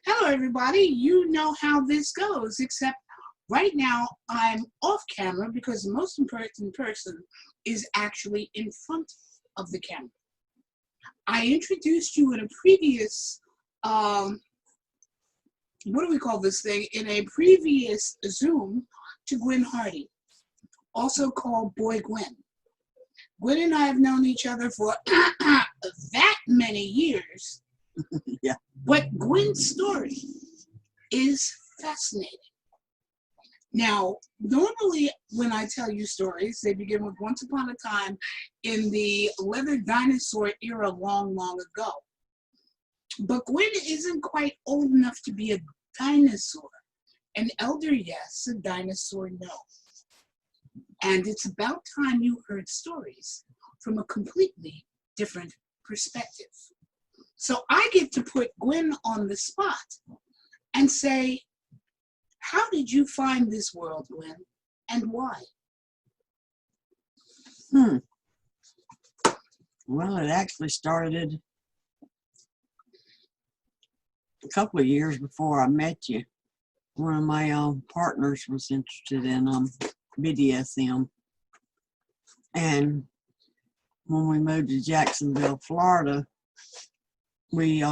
Hello, everybody. You know how this goes, except right now I'm off camera because the most important person is actually in front of the camera. I introduced you in a previous, um, what do we call this thing? In a previous Zoom to Gwen Hardy, also called Boy Gwen. Gwen and I have known each other for that many years, Yeah. but Gwen's story is fascinating. Now, normally when I tell you stories, they begin with once upon a time in the leather dinosaur era long, long ago. But Gwen isn't quite old enough to be a dinosaur. An elder, yes, a dinosaur, no. And it's about time you heard stories from a completely different perspective. So I get to put Gwen on the spot and say, how did you find this world, Gwen, and why? Hmm. Well, it actually started a couple of years before I met you. One of my partners was interested in BDSM, and when we moved to Jacksonville, Florida, we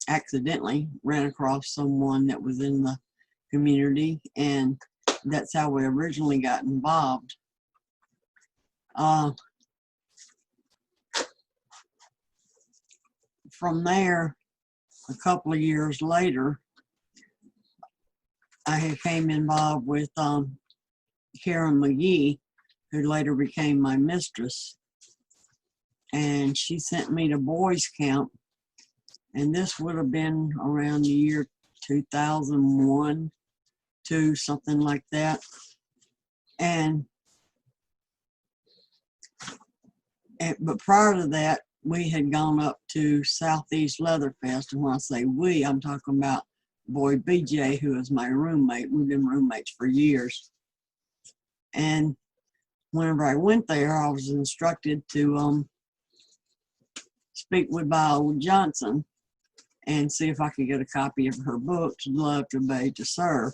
accidentally ran across someone that was in the community, and that's how we originally got involved. From there, a couple of years later, I came involved with Karen McGee, who later became my mistress, and she sent me to boys camp, and this would have been around the year 2001, 2, something like that. But prior to that, we had gone up to Southeast Leatherfest, and when I say we, I'm talking about boy BJ, who is my roommate. We've been roommates for years. And whenever I went there, I was instructed to speak with Viola Johnson and see if I could get a copy of her book, Love to Obey to Serve.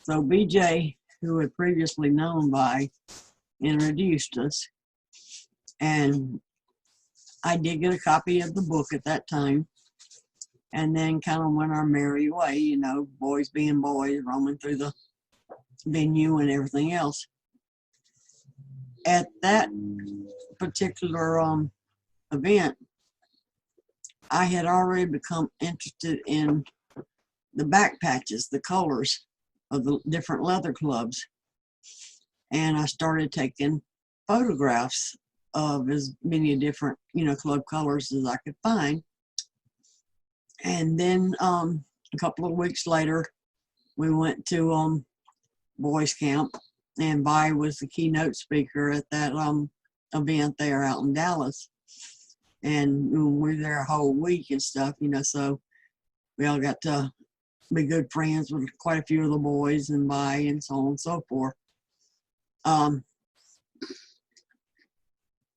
So BJ, who had previously known Vi, introduced us, and I did get a copy of the book at that time, and then kind of went our merry way, you know, boys being boys, roaming through the venue and everything else. At that particular event, I had already become interested in the back patches, the colors of the different leather clubs, and I started taking photographs of as many different, club colors as I could find. And then a couple of weeks later, we went to boys camp, and Vi was the keynote speaker at that event there out in Dallas. And we were there a whole week and stuff, so we all got to be good friends with quite a few of the boys and Vi and so on and so forth.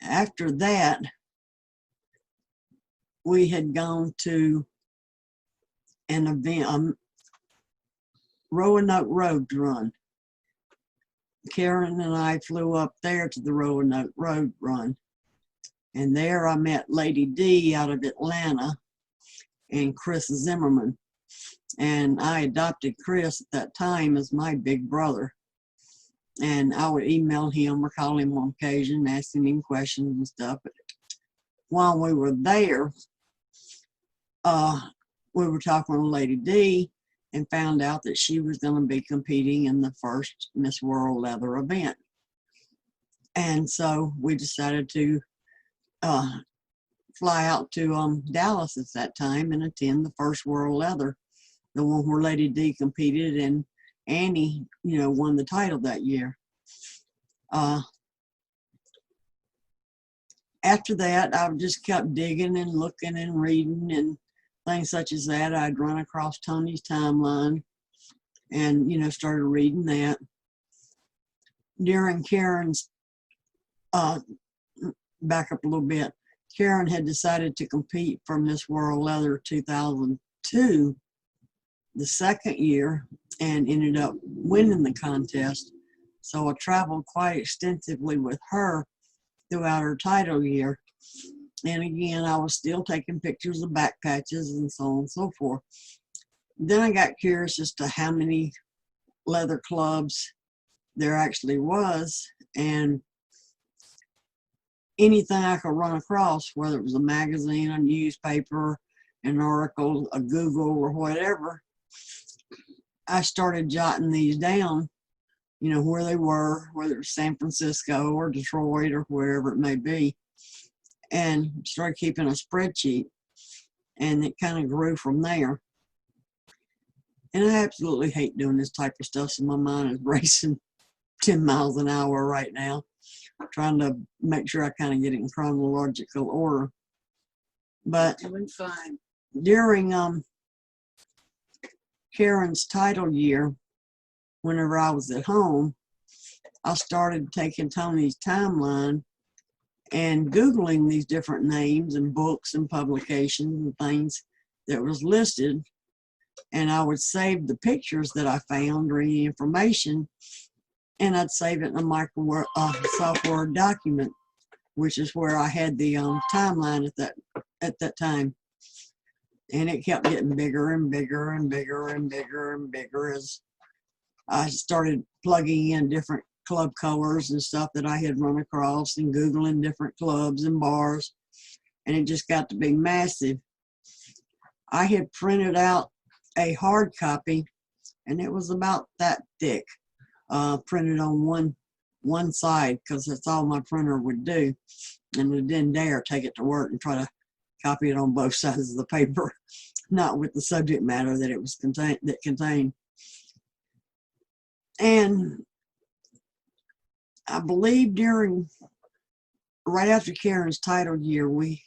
After that, we had gone to an event, Roanoke Road Run. Karen and I flew up there to the Roanoke Road Run, and there I met Lady D out of Atlanta and Chris Zimmerman. And I adopted Chris at that time as my big brother. And I would email him or call him on occasion, asking him questions and stuff. But while we were there, we were talking with Lady D and found out that she was going to be competing in the first Miss World Leather event. And so we decided to fly out to Dallas at that time and attend the first World Leather, the one where Lady D competed and Annie, won the title that year. After that, I just kept digging and looking and reading and things such as that. I'd run across Tony's timeline and, started reading that. During Karen's, back up a little bit, Karen had decided to compete for Miss World Leather 2000, to the second year and ended up winning the contest. So I traveled quite extensively with her throughout her title year. And again, I was still taking pictures of back patches and so on and so forth. Then I got curious as to how many leather clubs there actually was, and anything I could run across, whether it was a magazine, a newspaper, an article, a Google, or whatever, I started jotting these down, you know, where they were, whether it was San Francisco or Detroit or wherever it may be, and started keeping a spreadsheet, and it kind of grew from there. And I absolutely hate doing this type of stuff, so my mind is racing 10 miles an hour right now, trying to make sure I kind of get it in chronological order. But Doing fine. during Karen's title year, whenever I was at home, I started taking Tony's timeline and Googling these different names and books and publications and things that was listed. And I would save the pictures that I found or any information, and I'd save it in a Microsoft Word document, which is where I had the timeline at that time. And it kept getting bigger and bigger and bigger and bigger and bigger as I started plugging in different club colors and stuff that I had run across and Googling different clubs and bars. And it just got to be massive. I had printed out a hard copy, and it was about that thick, printed on one side, because that's all my printer would do. And it didn't dare take it to work and try to copy it on both sides of the paper, not with the subject matter that it was contained. And I believe right after Karen's title year, we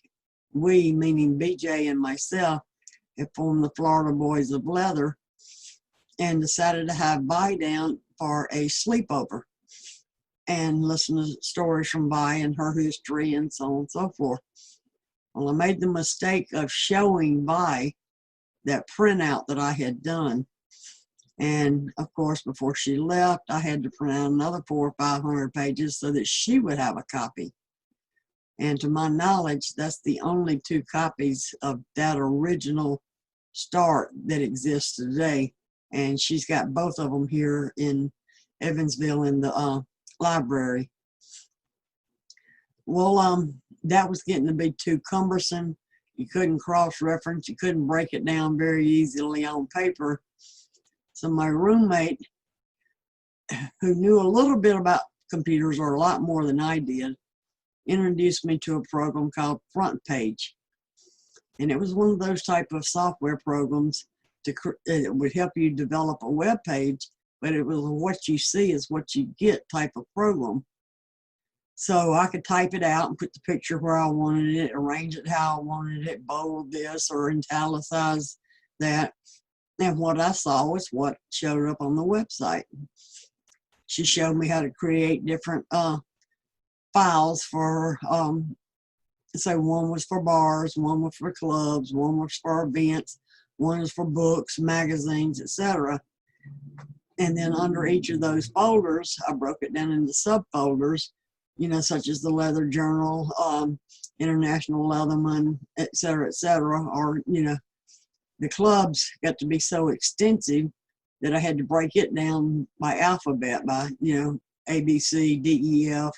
meaning BJ and myself, had formed the Florida Boys of Leather and decided to have Vi down for a sleepover and listen to stories from Vi and her history and so on and so forth. Well, I made the mistake of showing Vi that printout that I had done. And of course, before she left, I had to print out another 400 or 500 pages so that she would have a copy. And to my knowledge, that's the only 2 copies of that original start that exists today. And she's got both of them here in Evansville in the library. Well, that was getting to be too cumbersome. You couldn't cross-reference. You couldn't break it down very easily on paper. So my roommate, who knew a little bit about computers, or a lot more than I did, introduced me to a program called Front Page. And it was one of those type of software programs it would help you develop a web page, but it was what you see is what you get type of program. So I could type it out and put the picture where I wanted it, arrange it how I wanted it, bold this or italicize that. And what I saw was what showed up on the website. She showed me how to create different files for, so one was for bars, one was for clubs, one was for events, one was for books, magazines, etc. And then under each of those folders, I broke it down into subfolders, you know, such as the Leather Journal, International Leatherman, etc., or, you know, the clubs got to be so extensive that I had to break it down by alphabet, by, you know, A, B, C, D, E, F,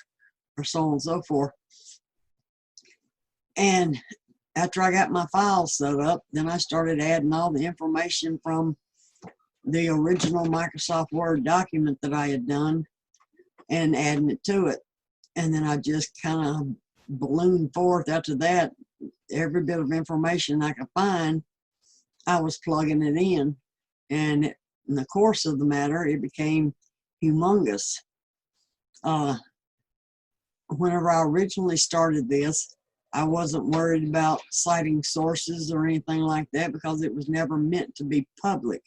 or so on and so forth. And after I got my files set up, then I started adding all the information from the original Microsoft Word document that I had done and adding it to it. And then I just kind of ballooned forth after that. Every bit of information I could find, I was plugging it in. And in the course of the matter, it became humongous. Whenever I originally started this, I wasn't worried about citing sources or anything like that because it was never meant to be public.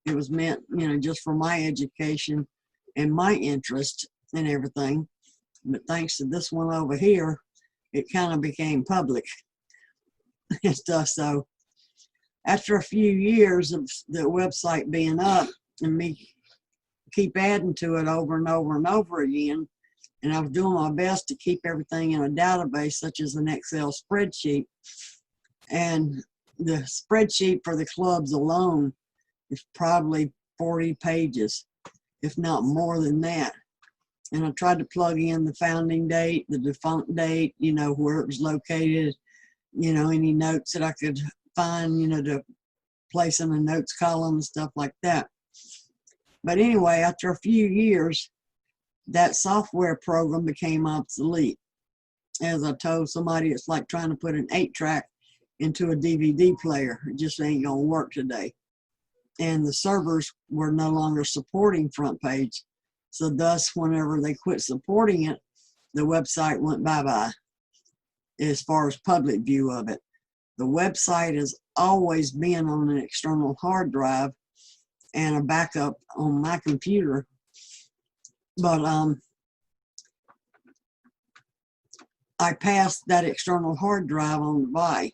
It was meant, you know, just for my education and my interest and everything. But thanks to this one over here, it kind of became public and stuff. So After a few years of the website being up and me keep adding to it over and over and over again, and I was doing my best to keep everything in a database such as an Excel spreadsheet, and the spreadsheet for the clubs alone is probably 40 pages, if not more than that. And I tried to plug in the founding date, the defunct date, you know, where it was located, you know, any notes that I could find, you know, to place in the notes column and stuff like that. But anyway, after a few years, that software program became obsolete. As I told somebody, it's like trying to put an 8-track into a DVD player. It just ain't gonna work today. And the servers were no longer supporting front page. So thus, whenever they quit supporting it, the website went bye-bye as far as public view of it. The website has always been on an external hard drive and a backup on my computer. But I passed that external hard drive on to Vi.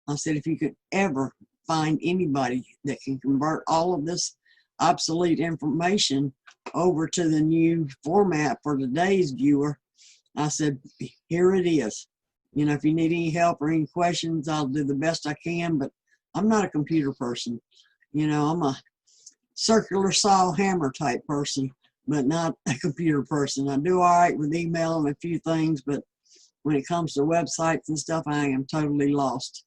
I said, if you could ever find anybody that can convert all of this obsolete information over to the new format for today's viewer, I said, here it is. You know, if you need any help or any questions, I'll do the best I can, but I'm not a computer person. You know, I'm a circular saw hammer type person, but not a computer person. I do all right with email and a few things, but when it comes to websites and stuff, I am totally lost.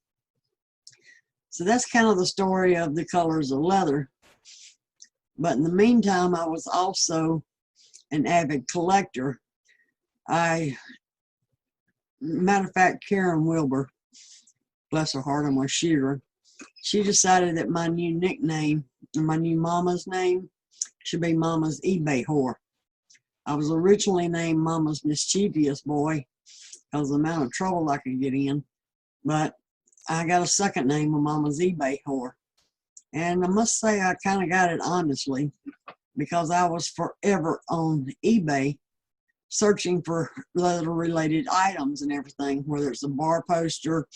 So that's kind of the story of the colors of leather. But in the meantime, I was also an avid collector. Matter of fact, Karen Wilbur, bless her heart, I'm a shooter. She decided that my new nickname, or my new mama's name, should be Mama's eBay whore. I was originally named Mama's mischievous boy because of the amount of trouble I could get in, but I got a second name of Mama's eBay whore. And I must say I kind of got it honestly, because I was forever on eBay searching for leather-related items and everything, whether it's a bar poster,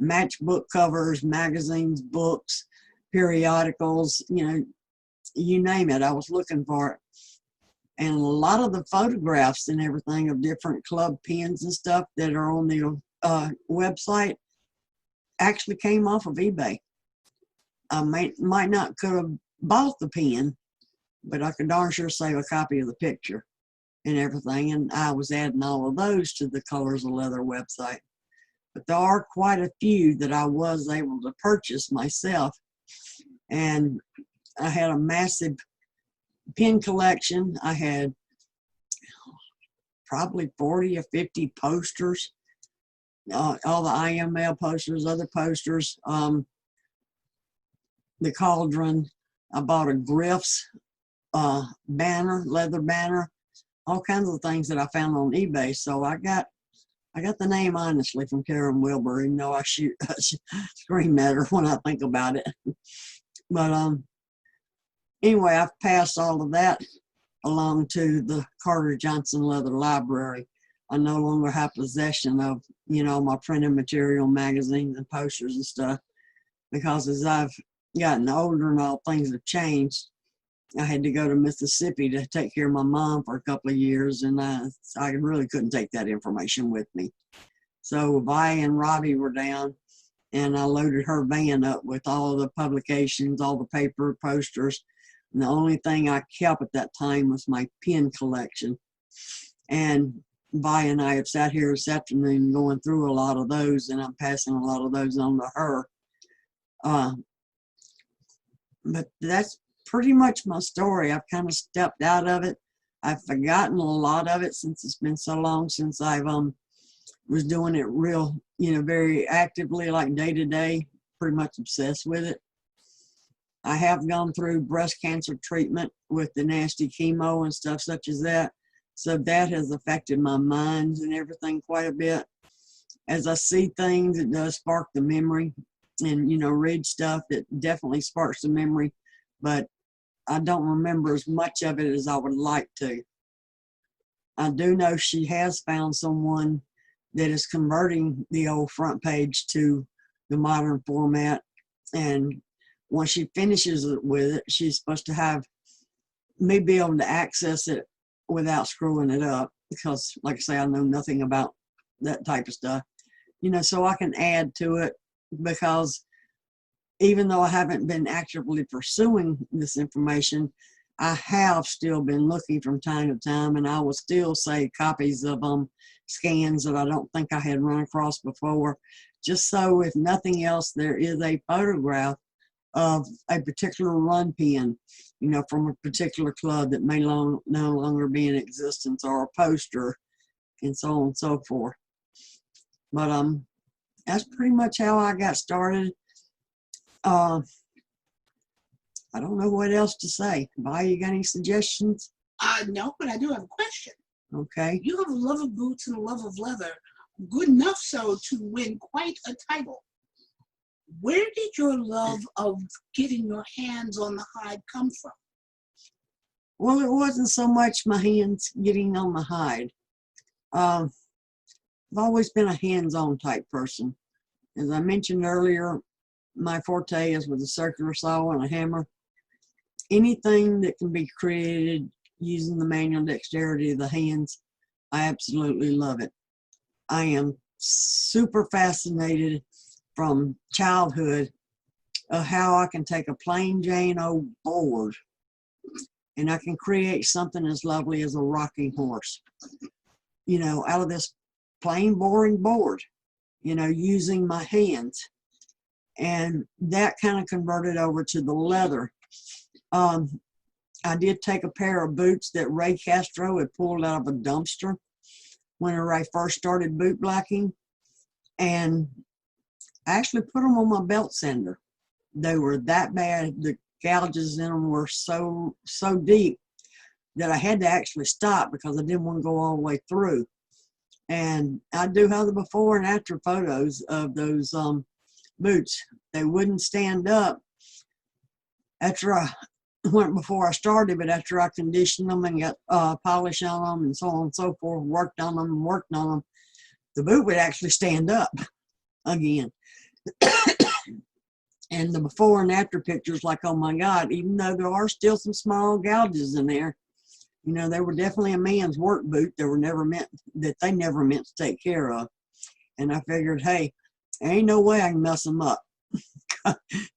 matchbook covers, magazines, books, periodicals, you know, you name it, I was looking for it. And a lot of the photographs and everything of different club pins and stuff that are on the website actually came off of eBay. I might not could have bought the pin, but I could darn sure save a copy of the picture and everything. And I was adding all of those to the Colors of Leather website. But there are quite a few that I was able to purchase myself. And I had a massive pin collection. I had probably 40 or 50 posters, all the IML posters, other posters, the Cauldron. I bought a Griff's banner, leather banner, all kinds of things that I found on eBay. So I got the name honestly from Karen Wilbur, even though I scream at her when I think about it. But anyway, I've passed all of that along to the Carter Johnson Leather Library. I no longer have possession of, you know, my printed material, magazines and posters and stuff, because as I've gotten older and all things have changed, I had to go to Mississippi to take care of my mom for a couple of years, and I really couldn't take that information with me. So Vi and Robbie were down, and I loaded her van up with all of the publications, all the paper, posters, and the only thing I kept at that time was my pin collection. And Vi and I have sat here this afternoon going through a lot of those, and I'm passing a lot of those on to her. But that's pretty much my story. I've kind of stepped out of it. I've forgotten a lot of it since it's been so long since I was doing it real, you know, very actively, like day to day, pretty much obsessed with it. I have gone through breast cancer treatment with the nasty chemo and stuff such as that. So that has affected my mind and everything quite a bit. As I see things, it does spark the memory, and, you know, read stuff that definitely sparks the memory, but I don't remember as much of it as I would like to. I do know she has found someone that is converting the old front page to the modern format, and once she finishes with it, she's supposed to have me be able to access it without screwing it up, because like I say, I know nothing about that type of stuff, you know, so I can add to it, because even though I haven't been actively pursuing this information, I have still been looking from time to time, and I will still save copies of scans that I don't think I had run across before, just so if nothing else, there is a photograph of a particular run pin, you know, from a particular club that may no longer be in existence, or a poster, and so on and so forth. But that's pretty much how I got started. I don't know what else to say. Vi, you got any suggestions? No, but I do have a question. Okay. You have a love of boots and a love of leather, good enough so to win quite a title. Where did your love of getting your hands on the hide come from? Well, it wasn't so much my hands getting on the hide. I've always been a hands-on type person. As I mentioned earlier, my forte is with a circular saw and a hammer. Anything that can be created using the manual dexterity of the hands, I absolutely love it. I am super fascinated from childhood of how I can take a plain Jane old board and I can create something as lovely as a rocking horse, you know, out of this plain boring board, you know, using my hands. And that kind of converted over to the leather. I did take a pair of boots that Ray Castro had pulled out of a dumpster whenever I first started boot blacking, and I actually put them on my belt sander. They were that bad. The gouges in them were so deep that I had to actually stop because I didn't want to go all the way through. And I do have the before and after photos of those boots. They wouldn't stand up after I went before I started, but after I conditioned them and got polish on them and so on and so forth, worked on them, the boot would actually stand up again. And the before and after pictures, like, oh my God, even though there are still some small gouges in there, you know, they were definitely a man's work boot that they never meant to take care of. And I figured, hey, ain't no way I can mess them up.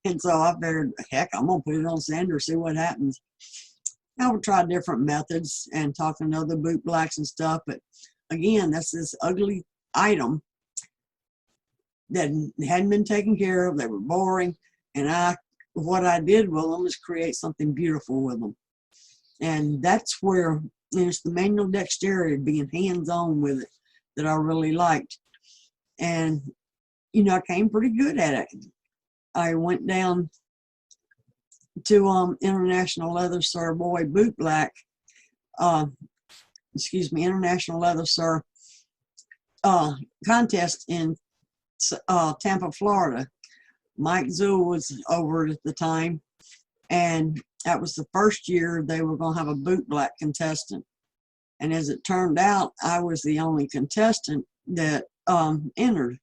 And so I figured, heck, I'm gonna put it on sander, see what happens. I would try different methods and talking to other boot blacks and stuff, but again, that's this ugly item that hadn't been taken care of. They were boring, and what I did with them is create something beautiful with them. And that's where, you know, it's the manual dexterity, being hands-on with it, that I really liked. And you know, I came pretty good at it. I went down to International Leather Sir Boy Boot Black, International Leather Sir contest in Tampa, Florida. Mike Zool was over at the time, and that was the first year they were going to have a boot black contestant. And as it turned out, I was the only contestant that entered.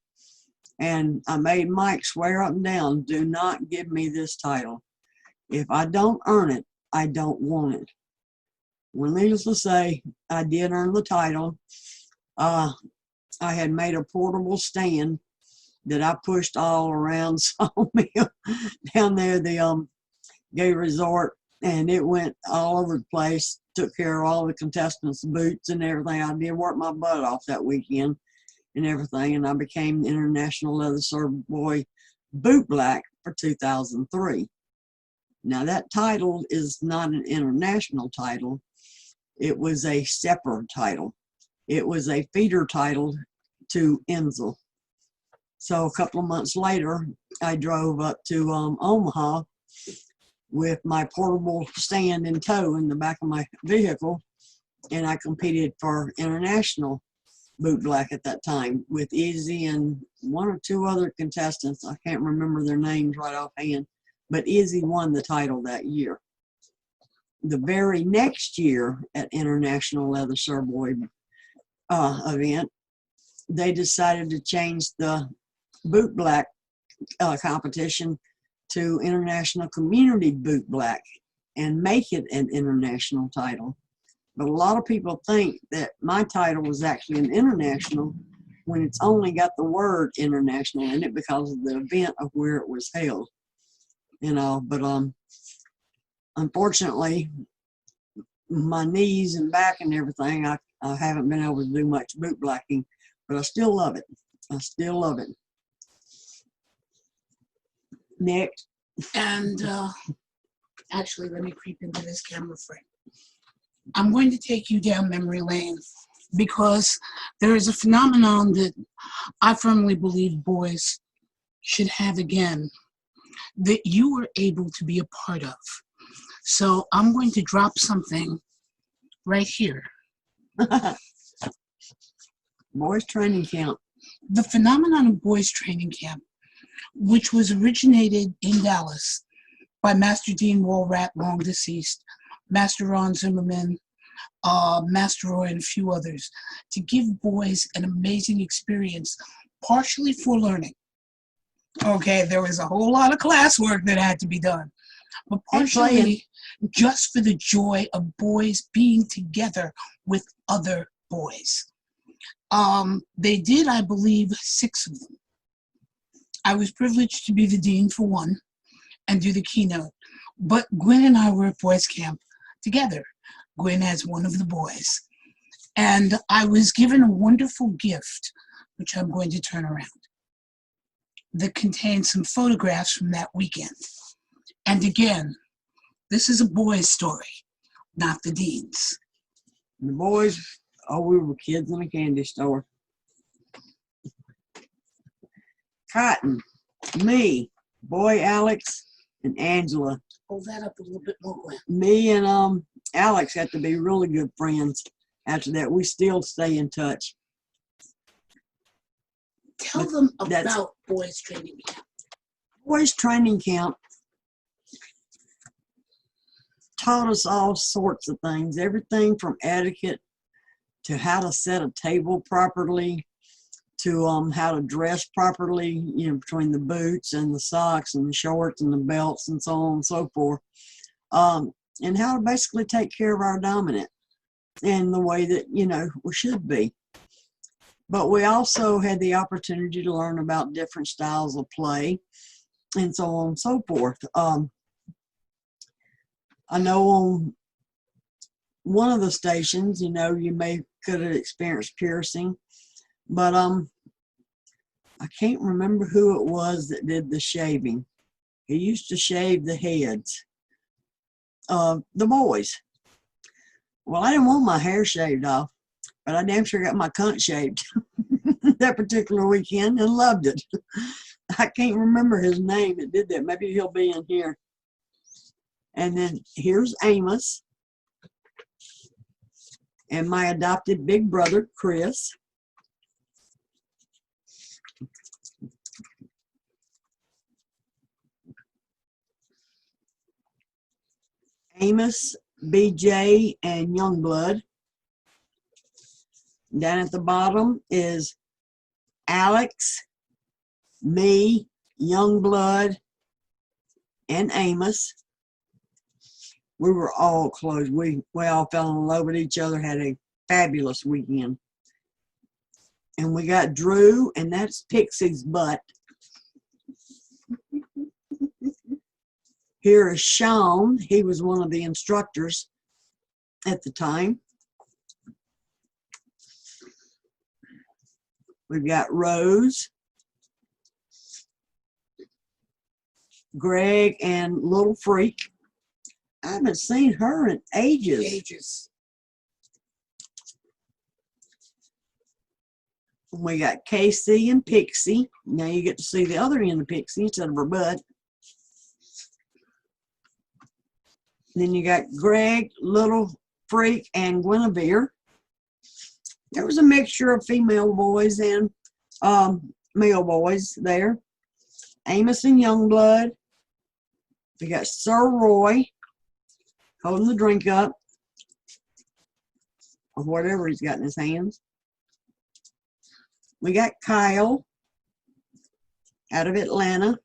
And I made Mike swear up and down, do not give me this title. If I don't earn it, I don't want it. Well, needless to say, I did earn the title. I had made a portable stand that I pushed all around Sawmill down there, the gay resort, and it went all over the place. Took care of all the contestants' boots and everything. I did work my butt off that weekend and everything, and I became the International Leather Sir Boy Boot Black for 2003. Now that title is not an international title. It was a separate title. It was a feeder title to Enzel. So a couple of months later, I drove up to Omaha with my portable stand in tow in the back of my vehicle, and I competed for international boot black at that time with Izzy and one or two other contestants. I can't remember their names right offhand, but Izzy won the title that year. The very next year at International Leather Sir Boy event, they decided to change the boot black competition to International Community Boot Black and make it an international title. But a lot of people think that my title was actually an international when it's only got the word international in it because of the event of where it was held. You know, but unfortunately, my knees and back and everything, I haven't been able to do much boot blacking, but I still love it. I still love it. Next. And actually, let me creep into this camera frame. I'm going to take you down memory lane because there is a phenomenon that I firmly believe boys should have again, that you were able to be a part of. So I'm going to drop something right here. Boys training camp. The phenomenon of boys training camp, which was originated in Dallas by Master Dean Walrat, long deceased, Master Ron Zimmerman, Master Roy, and a few others, to give boys an amazing experience, partially for learning. Okay, there was a whole lot of classwork that had to be done, but partially just for the joy of boys being together with other boys. They did, I believe, 6 of them. I was privileged to be the dean for one and do the keynote, but Gwen and I were at boys camp together. Gwen as one of the boys. And I was given a wonderful gift, which I'm going to turn around, that contains some photographs from that weekend. And again, this is a boy's story, not the dean's. The boys, oh, we were kids in a candy store. Cotton, me, boy Alex, and Angela. Hold that up a little bit more, Gwen. Me and Alex got to be really good friends. After that, we still stay in touch. Tell them about boys training camp. Boys training camp taught us all sorts of things, everything from etiquette to how to set a table properly, to how to dress properly, you know, between the boots and the socks and the shorts and the belts and so on and so forth, and how to basically take care of our dominant in the way that, you know, we should be. But we also had the opportunity to learn about different styles of play and so on and so forth. I know on one of the stations, you know, you could have experienced piercing, but I can't remember who it was that did the shaving. He used to shave the heads of the boys. Well, I didn't want my hair shaved off, but I damn sure got my cunt shaved that particular weekend and loved it. I can't remember his name that did that. Maybe he'll be in here. And then here's Amos and my adopted big brother, Chris. Amos, BJ, and Youngblood. Down at the bottom is Alex, me, Youngblood, and Amos. We were all close. We all fell in love with each other, had a fabulous weekend. And we got Drew, and that's Pixie's butt. Here is Sean. He was one of the instructors at the time. We've got Rose, Greg, and Little Freak. I haven't seen her in ages. We got Casey and Pixie. Now you get to see the other end of Pixie instead of her butt. Then you got Greg, Little Freak, and Guinevere. There was a mixture of female boys and male boys there. Amos and Youngblood. We got Sir Roy holding the drink up, or whatever he's got in his hands. We got Kyle out of Atlanta.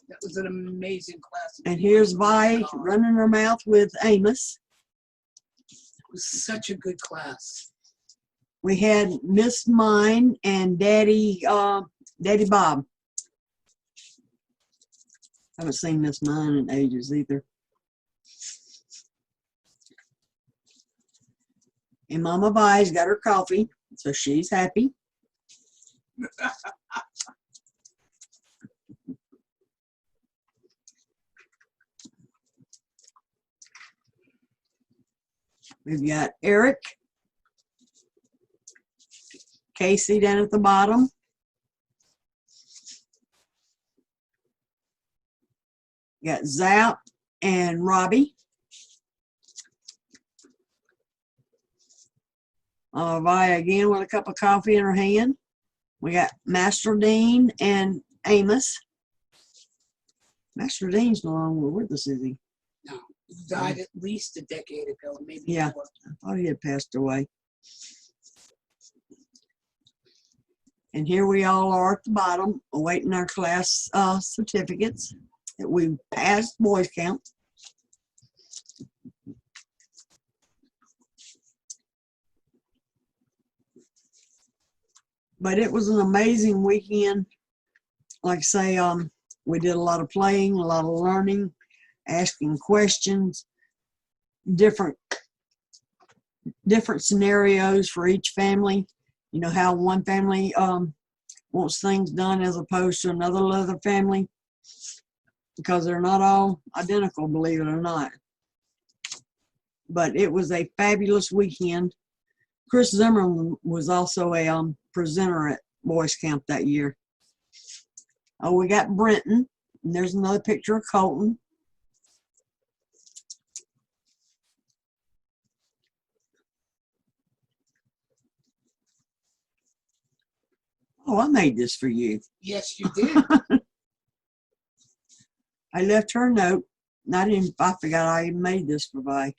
That was an amazing class. And here's Vi running her mouth with Amos. It was such a good class. We had Miss Mine and Daddy Bob. I haven't seen Miss Mine in ages either. And Mama Vi's got her coffee, so she's happy. We've got Eric, Casey down at the bottom. Got Zap and Robbie. Vi again with a cup of coffee in her hand. We got Master Dean and Amos. Master Dean's no longer with us, is he? No, he died at least a decade ago, maybe Yeah, more. I thought he had passed away. And here we all are at the bottom, awaiting our class certificates that we passed boys camp. But it was an amazing weekend. Like I say, we did a lot of playing, a lot of learning, asking questions, different scenarios for each family. You know how one family wants things done as opposed to another family, because they're not all identical, believe it or not. But it was a fabulous weekend. Chris Zimmerman was also a presenter at Boys Camp that year. Oh, we got Brenton, and there's another picture of Colton. Oh, I made this for you. Yes, you did. I left her a note, and I forgot I even made this for Vi. It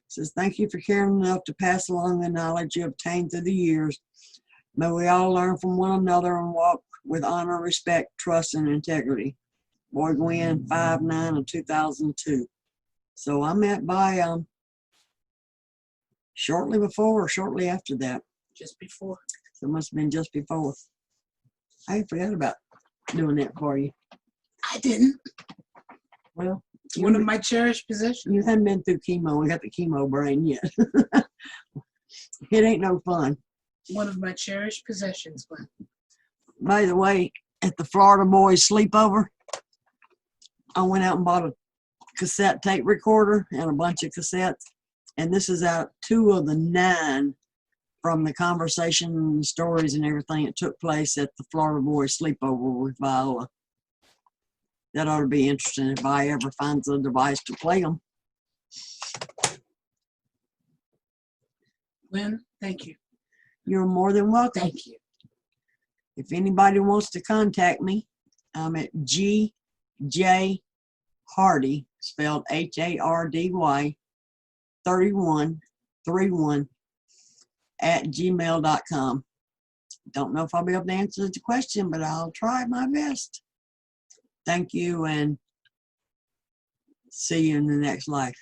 says, "Thank you for caring enough to pass along the knowledge you obtained through the years. May we all learn from one another and walk with honor, respect, trust, and integrity. Boy Gwen, 5/9 of 2002. So I met Vi shortly before or shortly after that. Just before. So it must have been just before. I forgot about doing that for you. I didn't. Well, It's one of my cherished possessions. you haven't been through chemo. We got the chemo brain yet. It ain't no fun. One of my cherished possessions, Gwen. By the way, at the Florida Boys sleepover, I went out and bought a cassette tape recorder and a bunch of cassettes. And this is out 2 of the 9 from the conversation and stories and everything that took place at the Florida Boys sleepover with Viola. That ought to be interesting if I ever finds a device to play them. Gwen, thank you. You're more than welcome. Thank you. If anybody wants to contact me, I'm at G.J. Hardy, spelled Hardy, 3131 at gmail.com. Don't know if I'll be able to answer the question, but I'll try my best. Thank you, and see you in the next life.